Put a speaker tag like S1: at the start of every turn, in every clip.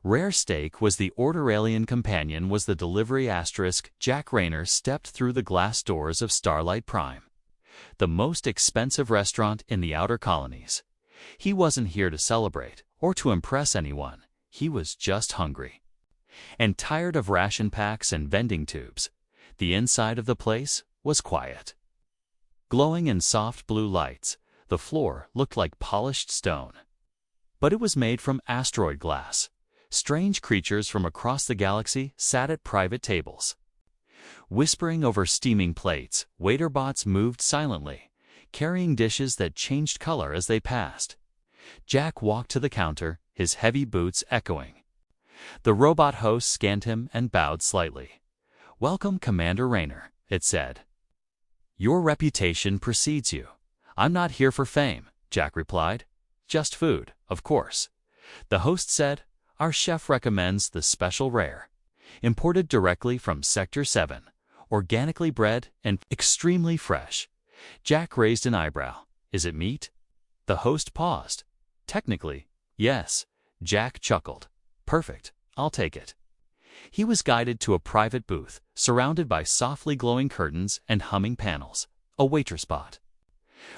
S1: Rare steak was the order. Alien companion was the delivery. Jack Rayner stepped through the glass doors of Starlight Prime, the most expensive restaurant in the outer colonies. He wasn't here to celebrate or to impress anyone. He was just hungry and tired of ration packs and vending tubes. The inside of the place was quiet. Glowing in soft blue lights, the floor looked like polished stone. But it was made from asteroid glass. Strange creatures from across the galaxy sat at private tables. Whispering over steaming plates, waiter bots moved silently, carrying dishes that changed color as they passed. Jack walked to the counter, his heavy boots echoing. The robot host scanned him and bowed slightly. "Welcome, Commander Rayner," it said. "Your reputation precedes you." "I'm not here for fame," Jack replied. "Just food, of course." The host said, "Our chef recommends the special rare, imported directly from Sector 7, organically bred and extremely fresh." Jack raised an eyebrow. "Is it meat?" The host paused. "Technically, yes." Jack chuckled. "Perfect, I'll take it." He was guided to a private booth, surrounded by softly glowing curtains and humming panels. A waitress bot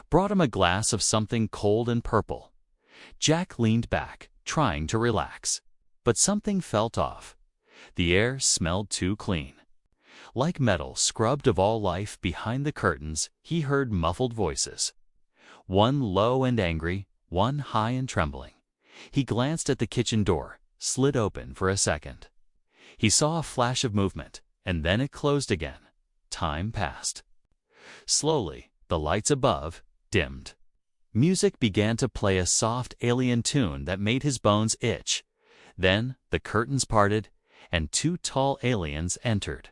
S1: brought him a glass of something cold and purple. Jack leaned back, trying to relax. But something felt off. The air smelled too clean. Like metal scrubbed of all life. Behind the curtains, he heard muffled voices. One low and angry, one high and trembling. He glanced at the kitchen door, slid open for a second. He saw a flash of movement, and then it closed again. Time passed. Slowly, the lights above dimmed. Music began to play, a soft alien tune that made his bones itch. Then the curtains parted, and two tall aliens entered.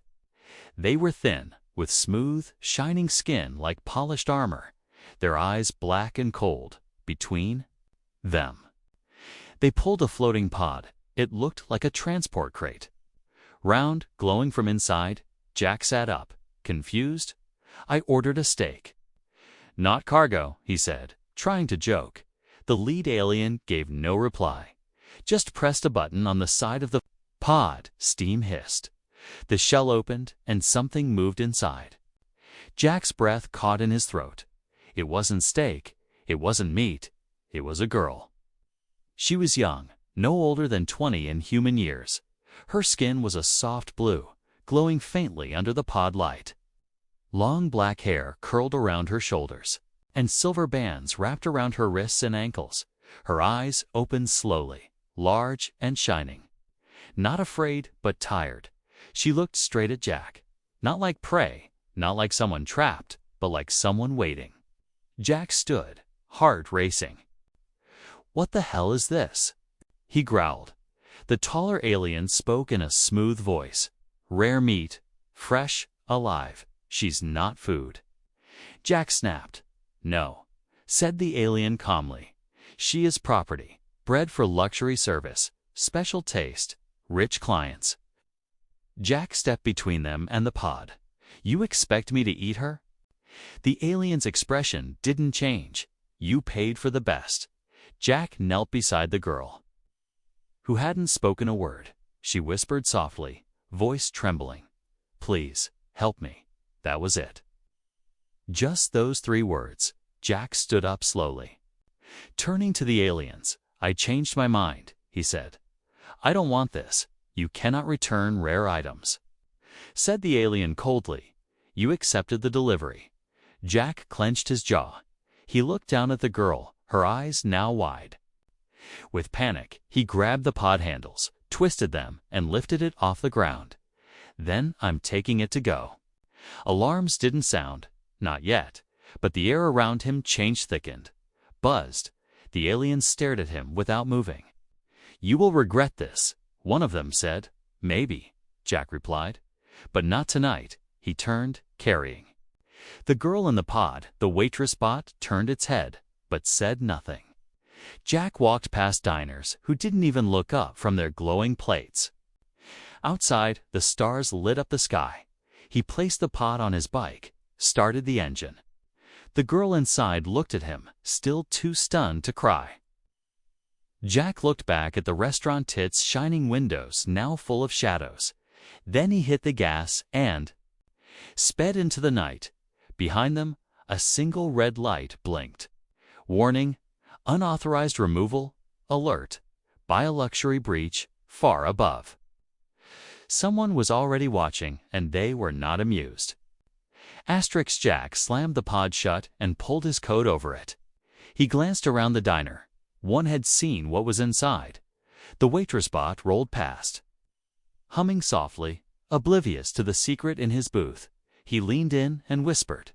S1: They were thin, with smooth, shining skin like polished armor, their eyes black and cold. Between them, they pulled a floating pod. It looked like a transport crate. Round, glowing from inside, Jack sat up, confused. "I ordered a steak." "Not cargo," he said, trying to joke. The lead alien gave no reply, just pressed a button on the side of the pod. Steam hissed. The shell opened, and something moved inside. Jack's breath caught in his throat. It wasn't steak, it wasn't meat, it was a girl. She was young, no older than 20 in human years. Her skin was a soft blue, glowing faintly under the pod light. Long black hair curled around her shoulders, and silver bands wrapped around her wrists and ankles. Her eyes opened slowly, large and shining. Not afraid, but tired. She looked straight at Jack. Not like prey, not like someone trapped, but like someone waiting. Jack stood, heart racing. "What the hell is this?" he growled. The taller alien spoke in a smooth voice. "Rare meat, fresh, alive. She's not food." Jack snapped. "No," said the alien calmly. "She is property, bred for luxury service, special taste, rich clients." Jack stepped between them and the pod. "You expect me to eat her?" The alien's expression didn't change. "You paid for the best." Jack knelt beside the girl, who hadn't spoken a word. She whispered softly, voice trembling, "Please, help me." That was it. Just those 3 words. Jack stood up slowly. Turning to the aliens, "I changed my mind," he said. "I don't want this. You cannot return rare items." Said the alien coldly. "You accepted the delivery." Jack clenched his jaw. He looked down at the girl, her eyes now wide. With panic, he grabbed the pod handles, twisted them, and lifted it off the ground. "Then I'm taking it to go." Alarms didn't sound, not yet, but the air around him thickened, buzzed. The aliens stared at him without moving. "You will regret this," one of them said. "Maybe," Jack replied. "But not tonight." He turned, carrying the girl in the pod. The waitress bot turned its head, but said nothing. Jack walked past diners who didn't even look up from their glowing plates. Outside, the stars lit up the sky. He placed the pod on his bike, started the engine. The girl inside looked at him, still too stunned to cry. Jack looked back at the restaurant's shining windows, now full of shadows. Then he hit the gas and sped into the night. Behind them, a single red light blinked. Warning, unauthorized removal, alert, bioluxury breach, far above. Someone was already watching, and they were not amused. Jack slammed the pod shut and pulled his coat over it. He glanced around the diner. One had seen what was inside. The waitress bot rolled past. Humming softly, oblivious to the secret in his booth, he leaned in and whispered,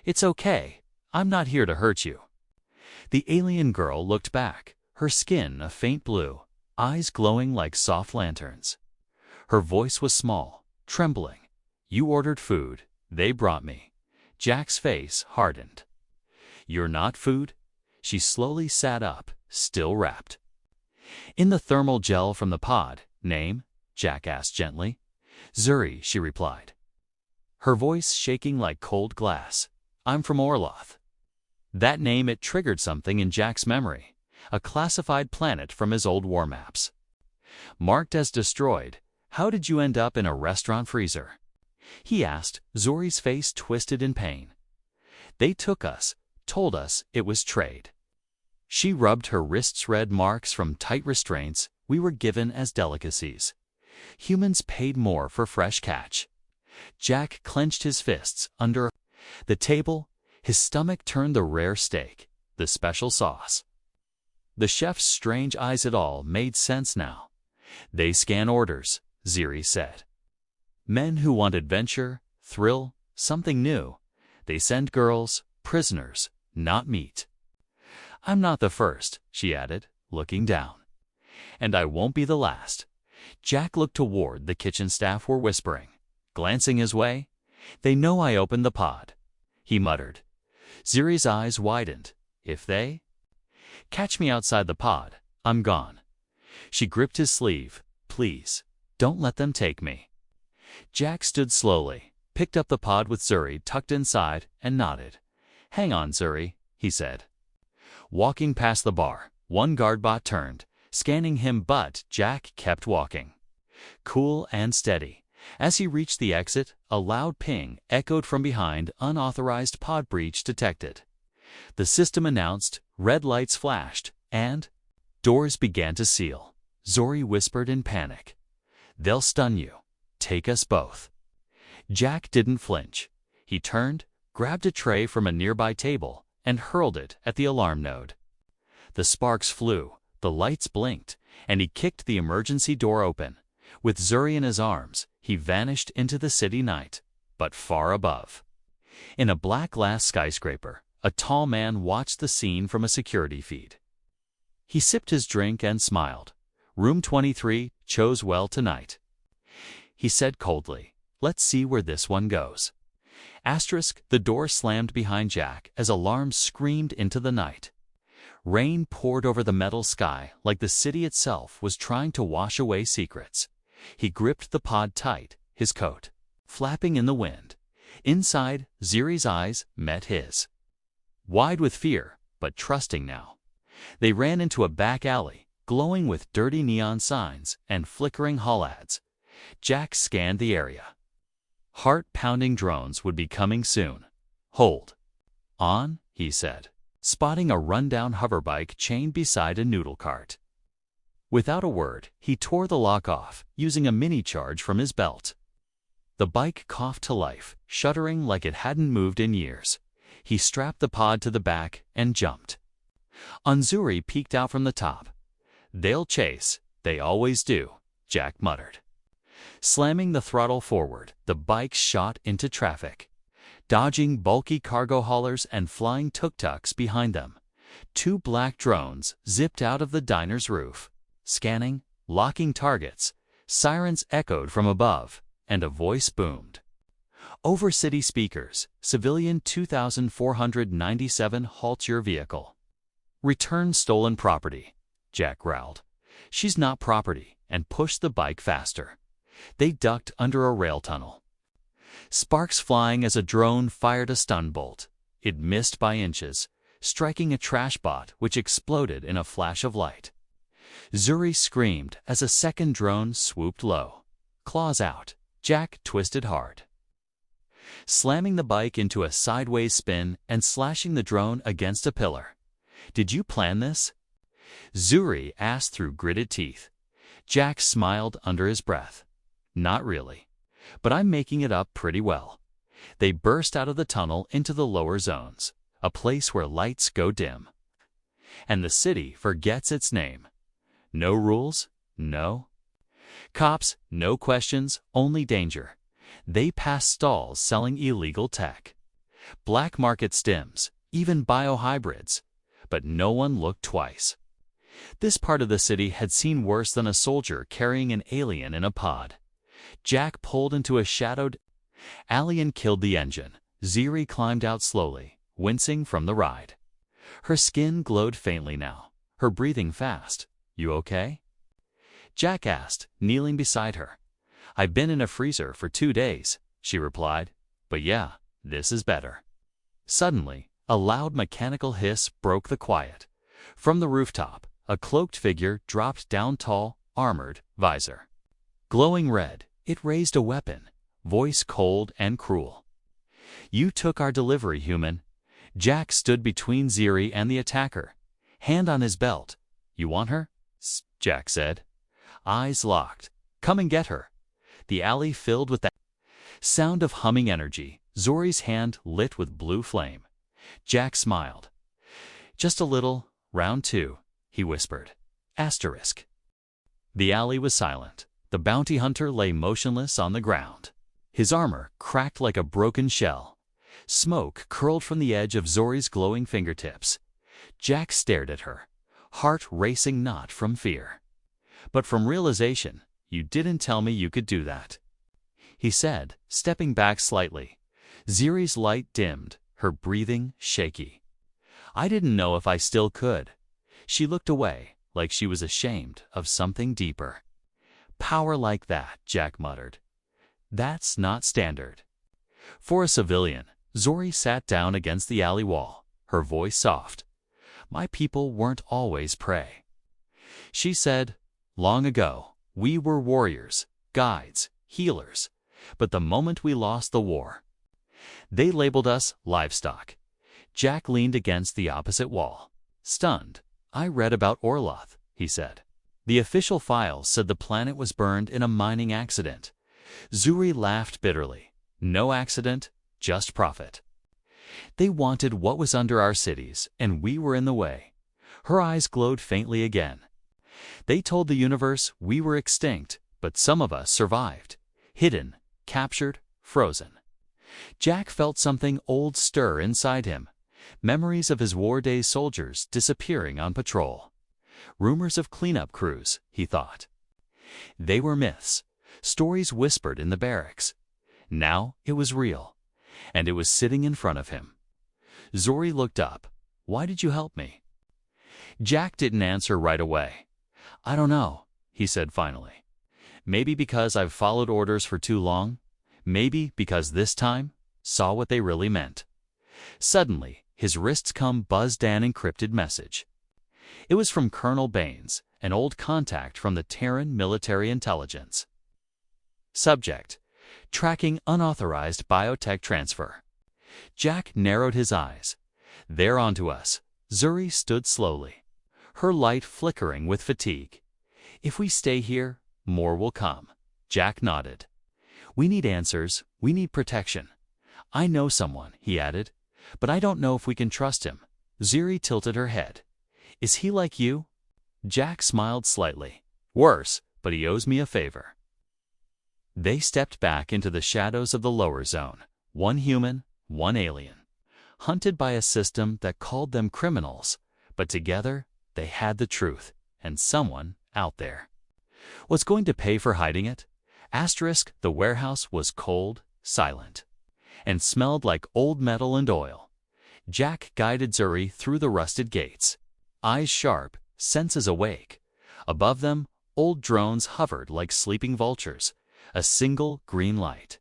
S1: "It's okay. I'm not here to hurt you." The alien girl looked back, her skin a faint blue, eyes glowing like soft lanterns. Her voice was small, trembling. "You ordered food. They brought me." Jack's face hardened. "You're not food?" She slowly sat up, still wrapped. "In the thermal gel from the pod." "Name?" Jack asked gently. "Zuri," she replied, her voice shaking like cold glass. "I'm from Orloth." That name, it triggered something in Jack's memory, a classified planet from his old war maps. Marked as destroyed. "How did you end up in a restaurant freezer?" he asked, Zuri's face twisted in pain. "They took us, told us it was trade." She rubbed her wrists, red marks from tight restraints. "We were given as delicacies. Humans paid more for fresh catch." Jack clenched his fists under the table. His stomach turned. The rare steak, the special sauce. The chef's strange eyes, it all made sense now. "They scan orders," Zuri said. "Men who want adventure, thrill, something new. They send girls, prisoners, not meat." "I'm not the first," she added, looking down. "And I won't be the last." Jack looked toward the kitchen staff were whispering, glancing his way. "They know I opened the pod," he muttered. Zuri's eyes widened. "If they catch me outside the pod, I'm gone." She gripped his sleeve. "Please, don't let them take me." Jack stood slowly, picked up the pod with Zuri tucked inside, and nodded. "Hang on, Zuri," he said. Walking past the bar, one guard bot turned, scanning him, but Jack kept walking. Cool and steady. As he reached the exit, a loud ping echoed from behind. "Unauthorized pod breach detected." The system announced, red lights flashed, and doors began to seal. Zuri whispered in panic, "They'll stun you. Take us both." Jack didn't flinch. He turned, grabbed a tray from a nearby table, and hurled it at the alarm node. The sparks flew, the lights blinked, and he kicked the emergency door open. With Zuri in his arms, he vanished into the city night, but far above. In a black glass skyscraper, a tall man watched the scene from a security feed. He sipped his drink and smiled. "Room 23 chose well tonight," he said coldly. "Let's see where this one goes." The door slammed behind Jack as alarms screamed into the night. Rain poured over the metal sky like the city itself was trying to wash away secrets. He gripped the pod tight, his coat flapping in the wind. Inside, Zuri's eyes met his. Wide with fear, but trusting now. They ran into a back alley, glowing with dirty neon signs and flickering hall ads. Jack scanned the area. Heart-pounding drones would be coming soon. "Hold on," he said, spotting a rundown hoverbike chained beside a noodle cart. Without a word, he tore the lock off, using a mini-charge from his belt. The bike coughed to life, shuddering like it hadn't moved in years. He strapped the pod to the back and jumped. Zuri peeked out from the top. "They'll chase, they always do," Jack muttered. Slamming the throttle forward, the bike shot into traffic, dodging bulky cargo haulers and flying tuk-tuks behind them. Two black drones zipped out of the diner's roof, scanning, locking targets. Sirens echoed from above, and a voice boomed. Over city speakers, "Civilian 2497, halt your vehicle. Return stolen property," Jack growled. "She's not property," and pushed the bike faster. They ducked under a rail tunnel. Sparks flying as a drone fired a stun bolt. It missed by inches, striking a trash bot which exploded in a flash of light. Zuri screamed as a second drone swooped low. Claws out, Jack twisted hard, slamming the bike into a sideways spin and slashing the drone against a pillar. "Did you plan this?" Zuri asked through gritted teeth. Jack smiled under his breath. "Not really, but I'm making it up pretty well." They burst out of the tunnel into the lower zones, a place where lights go dim, and the city forgets its name. No rules, no cops, no questions, only danger. They passed stalls selling illegal tech, black market stims, even biohybrids, but no one looked twice. This part of the city had seen worse than a soldier carrying an alien in a pod. Jack pulled into a shadowed alley and killed the engine. Zuri climbed out slowly, wincing from the ride. Her skin glowed faintly now, her breathing fast. "You okay?" Jack asked, kneeling beside her. "I've been in a freezer for 2 days," she replied. "But yeah, this is better." Suddenly, a loud mechanical hiss broke the quiet. From the rooftop, a cloaked figure dropped down, tall, armored, visor glowing red. It raised a weapon, voice cold and cruel. "You took our delivery, human." Jack stood between Zuri and the attacker, hand on his belt. "You want her?" Jack said. Eyes locked. "Come and get her." The alley filled with that sound of humming energy. Zuri's hand lit with blue flame. Jack smiled. "Just a little. Round 2, he whispered. Asterisk. The alley was silent. The bounty hunter lay motionless on the ground. His armor cracked like a broken shell. Smoke curled from the edge of Zuri's glowing fingertips. Jack stared at her, heart racing not from fear, but from realization. "You didn't tell me you could do that," he said, stepping back slightly. Zuri's light dimmed, her breathing shaky. "I didn't know if I still could." She looked away, like she was ashamed of something deeper. "Power like that," Jack muttered. "That's not standard." For a civilian, Zuri sat down against the alley wall, her voice soft. "My people weren't always prey," she said. "Long ago, we were warriors, guides, healers. But the moment we lost the war, they labeled us livestock." Jack leaned against the opposite wall, stunned. "I read about Orloth," he said. "The official files said the planet was burned in a mining accident." Zuri laughed bitterly. "No accident, just profit. They wanted what was under our cities, and we were in the way." Her eyes glowed faintly again. "They told the universe we were extinct, but some of us survived. Hidden, captured, frozen." Jack felt something old stir inside him. Memories of his war days, soldiers disappearing on patrol. Rumors of cleanup crews, he thought. They were myths, stories whispered in the barracks. Now it was real, and it was sitting in front of him. Zuri looked up. "Why did you help me?" Jack didn't answer right away. "I don't know," he said finally. "Maybe because I've followed orders for too long. Maybe because this time saw what they really meant." Suddenly, his wrists buzzed an encrypted message. It was from Colonel Baines, an old contact from the Terran military intelligence. Subject: tracking unauthorized biotech transfer. Jack narrowed his eyes. "They're onto us." Zuri stood slowly, her light flickering with fatigue. "If we stay here, more will come." Jack nodded. "We need answers. We need protection. I know someone," he added, "but I don't know if we can trust him." Zuri tilted her head. "Is he like you?" Jack smiled slightly. "Worse, but he owes me a favor." They stepped back into the shadows of the lower zone, one human, one alien, hunted by a system that called them criminals, but together they had the truth, and someone out there was going to pay for hiding it. Asterisk, the warehouse was cold, silent, and smelled like old metal and oil. Jack guided Zuri through the rusted gates, eyes sharp, senses awake. Above them, old drones hovered like sleeping vultures. A single green light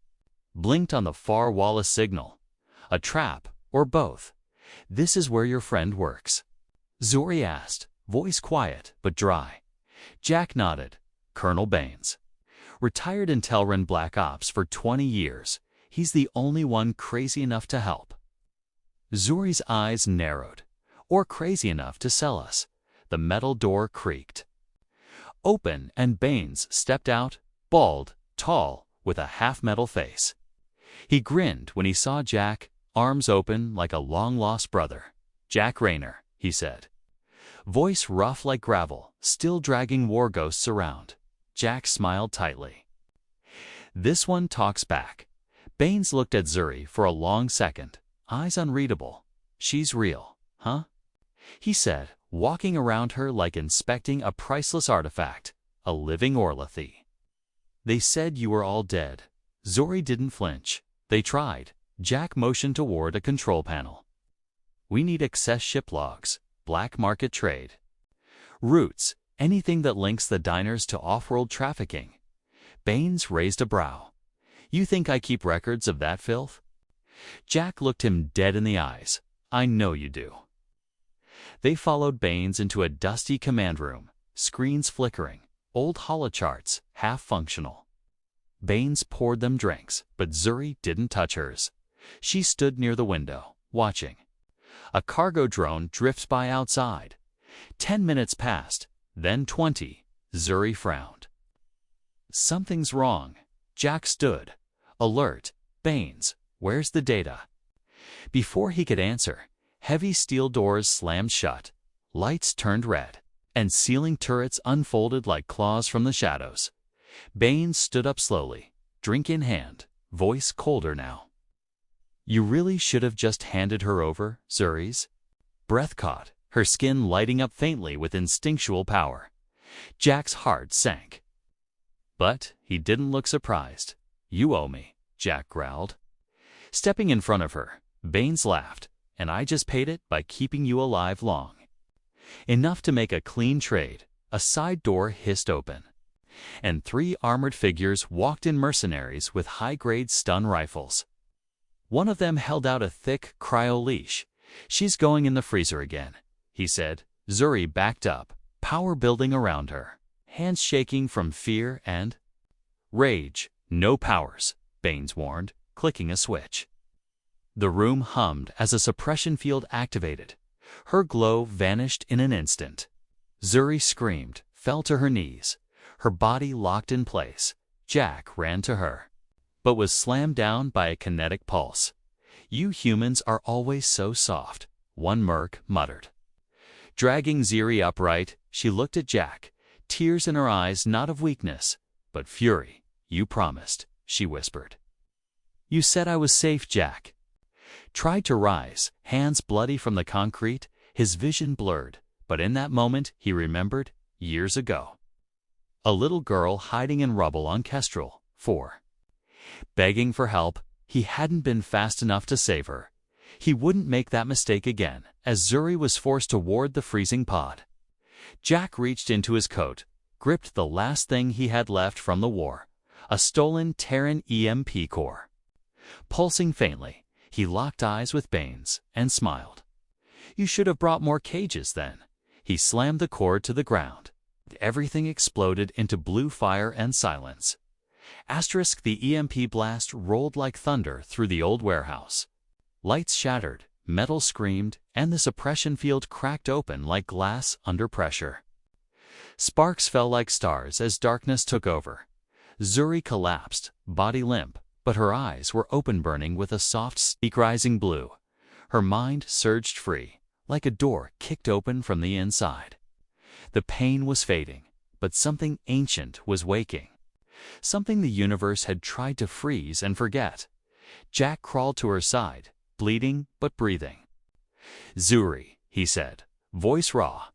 S1: blinked on the far wall, a signal. A trap, or both. "This is where your friend works?" Zuri asked, voice quiet but dry. Jack nodded. Colonel Baines. Retired Intelran Black Ops for 20 years. He's the only one crazy enough to help. Zuri's eyes narrowed. Or crazy enough to sell us. The metal door creaked open and Baines stepped out, bald, tall, with a half-metal face. He grinned when he saw Jack, arms open like a long-lost brother. "Jack Rayner," he said. Voice rough like gravel, still dragging war ghosts around. Jack smiled tightly. "This one talks back." Baines looked at Zuri for a long second, eyes unreadable. "She's real, huh?" he said, walking around her like inspecting a priceless artifact, a living Orlithy. "They said you were all dead." Zuri didn't flinch. "They tried." Jack motioned toward a control panel. "We need excess ship logs, black market trade. Routes, anything that links the diners to off-world trafficking." Baines raised a brow. "You think I keep records of that filth?" Jack looked him dead in the eyes. "I know you do." They followed Baines into a dusty command room, screens flickering, old holocharts, half-functional. Baines poured them drinks, but Zuri didn't touch hers. She stood near the window, watching. A cargo drone drifted by outside. 10 minutes passed, then 20. Zuri frowned. "Something's wrong." Jack stood, alert. "Baines, where's the data?" Before he could answer, heavy steel doors slammed shut, lights turned red, and ceiling turrets unfolded like claws from the shadows. Baines stood up slowly, drink in hand, voice colder now. "You really should have just handed her over, Zuri's." Breath caught, her skin lighting up faintly with instinctual power. Jack's heart sank. But he didn't look surprised. "You owe me," Jack growled. Stepping in front of her, Baines laughed. "And I just paid it by keeping you alive long." Enough to make a clean trade. A side door hissed open, and 3 armored figures walked in, mercenaries with high-grade stun rifles. One of them held out a thick cryo leash. "She's going in the freezer again," he said. Zuri backed up, power building around her, hands shaking from fear and rage. "No powers," Baines warned, clicking a switch. The room hummed as a suppression field activated. Her glow vanished in an instant. Zuri screamed, fell to her knees, her body locked in place. Jack ran to her, but was slammed down by a kinetic pulse. "You humans are always so soft," one merc muttered. Dragging Zuri upright, she looked at Jack, tears in her eyes, not of weakness, but fury. "You promised," she whispered. "You said I was safe." Jack tried to rise, hands bloody from the concrete, his vision blurred, but in that moment he remembered, years ago. A little girl hiding in rubble on Kestrel, 4. Begging for help, he hadn't been fast enough to save her. He wouldn't make that mistake again, as Zuri was forced toward the freezing pod. Jack reached into his coat, gripped the last thing he had left from the war, a stolen Terran EMP core. Pulsing faintly, he locked eyes with Baines and smiled. "You should have brought more cages then." He slammed the cord to the ground. Everything exploded into blue fire and silence. The EMP blast rolled like thunder through the old warehouse. Lights shattered, metal screamed, and the suppression field cracked open like glass under pressure. Sparks fell like stars as darkness took over. Zuri collapsed, body limp, but her eyes were open, burning with a soft, steak-rising blue. Her mind surged free, like a door kicked open from the inside. The pain was fading, but something ancient was waking. Something the universe had tried to freeze and forget. Jack crawled to her side, bleeding but breathing. "Zuri," he said, voice raw.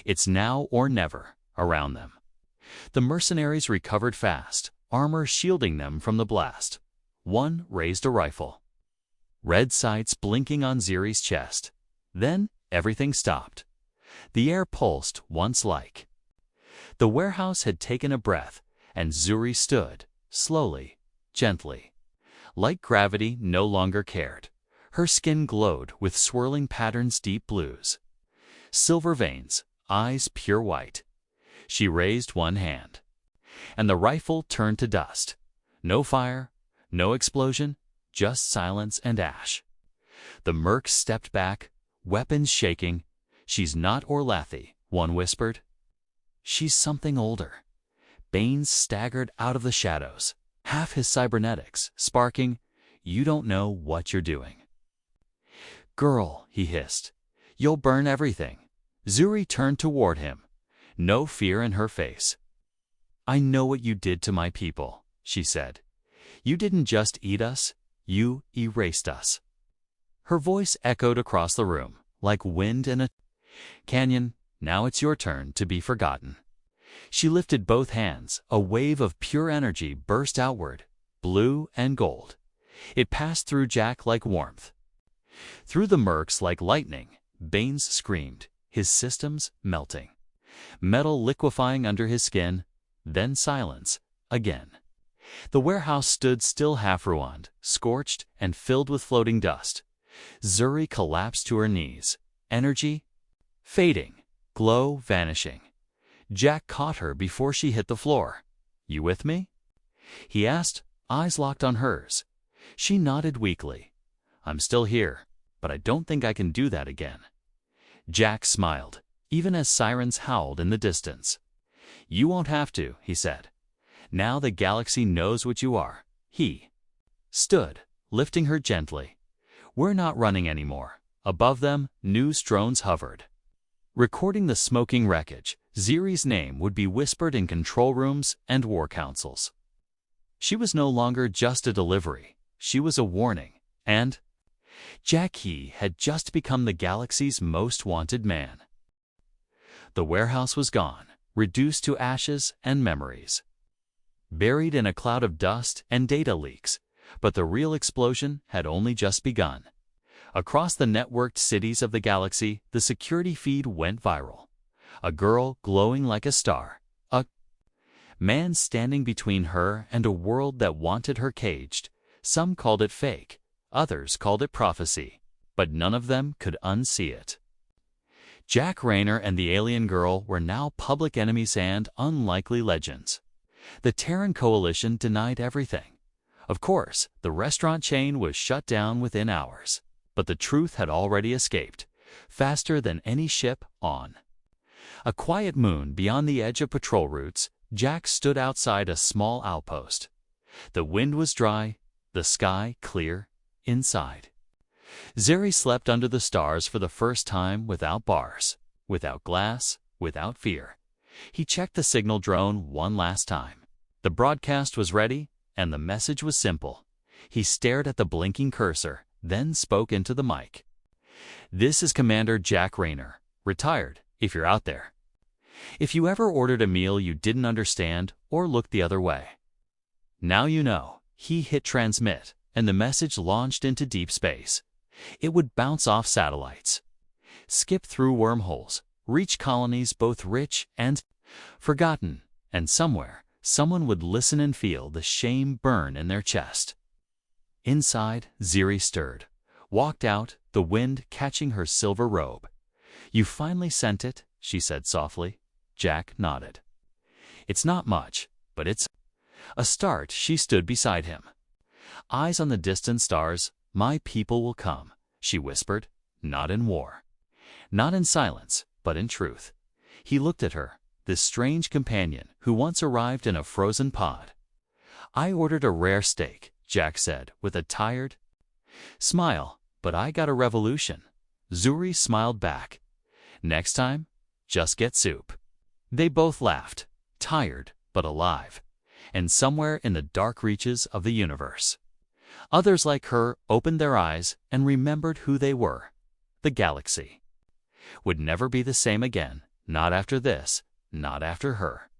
S1: "It's now or never," around them. The mercenaries recovered fast, armor shielding them from the blast. One raised a rifle. Red sights blinking on Zuri's chest. Then everything stopped. The air pulsed once like. The warehouse had taken a breath, and Zuri stood, slowly, gently. Like gravity no longer cared. Her skin glowed with swirling patterns, deep blues. Silver veins, eyes pure white. She raised one hand, and the rifle turned to dust. No fire, no explosion, just silence and ash. The mercs stepped back, weapons shaking. "She's not Orlathy," one whispered. "She's something older." Baines staggered out of the shadows, half his cybernetics sparking. "You don't know what you're doing." "Girl," he hissed, "you'll burn everything." Zuri turned toward him, no fear in her face. "I know what you did to my people," she said. "You didn't just eat us, you erased us." Her voice echoed across the room, like wind in a canyon. "Now it's your turn to be forgotten." She lifted both hands. A wave of pure energy burst outward, blue and gold. It passed through Jack like warmth, through the mercs like lightning. Baines screamed, his systems melting, metal liquefying under his skin. Then silence again. The warehouse stood still, half ruined, scorched, and filled with floating dust. Zuri collapsed to her knees, energy fading, glow vanishing. Jack caught her before she hit the floor. "You with me?" he asked, eyes locked on hers. She nodded weakly. "I'm still here, but I don't think I can do that again." Jack smiled, even as sirens howled in the distance. "You won't have to," he said. "Now the galaxy knows what you are." He stood, lifting her gently. "We're not running anymore." Above them, news drones hovered, recording the smoking wreckage. Zuri's name would be whispered in control rooms and war councils. She was no longer just a delivery. She was a warning. And Jack had just become the galaxy's most wanted man. The warehouse was gone, reduced to ashes and memories, buried in a cloud of dust and data leaks. But the real explosion had only just begun. Across the networked cities of the galaxy, the security feed went viral. A girl glowing like a star. A man standing between her and a world that wanted her caged. Some called it fake, others called it prophecy, but none of them could unsee it. Jack Rayner and the alien girl were now public enemies and unlikely legends. The Terran Coalition denied everything. Of course, the restaurant chain was shut down within hours, but the truth had already escaped, faster than any ship on a quiet moon beyond the edge of patrol routes. Jack stood outside a small outpost. The wind was dry, the sky clear. Inside, Zuri slept under the stars for the first time, without bars, without glass, without fear. He checked the signal drone one last time. The broadcast was ready, and the message was simple. He stared at the blinking cursor, then spoke into the mic. "This is Commander Jack Rayner, retired, if you're out there. If you ever ordered a meal you didn't understand or looked the other way, now you know." He hit transmit, and the message launched into deep space. It would bounce off satellites, skip through wormholes, reach colonies both rich and forgotten, and somewhere, someone would listen and feel the shame burn in their chest. Inside, Zuri stirred, walked out, the wind catching her silver robe. "You finally sent it," she said softly. Jack nodded. "It's not much, but it's a start." She stood beside him, eyes on the distant stars. "My people will come," she whispered, "not in war, not in silence, but in truth." He looked at her, this strange companion who once arrived in a frozen pod. "I ordered a rare steak," Jack said with a tired smile, "but I got a revolution." Zuri smiled back. "Next time, just get soup." They both laughed, tired but alive, and somewhere in the dark reaches of the universe, others like her opened their eyes and remembered who they were. The galaxy would never be the same again, not after this, not after her.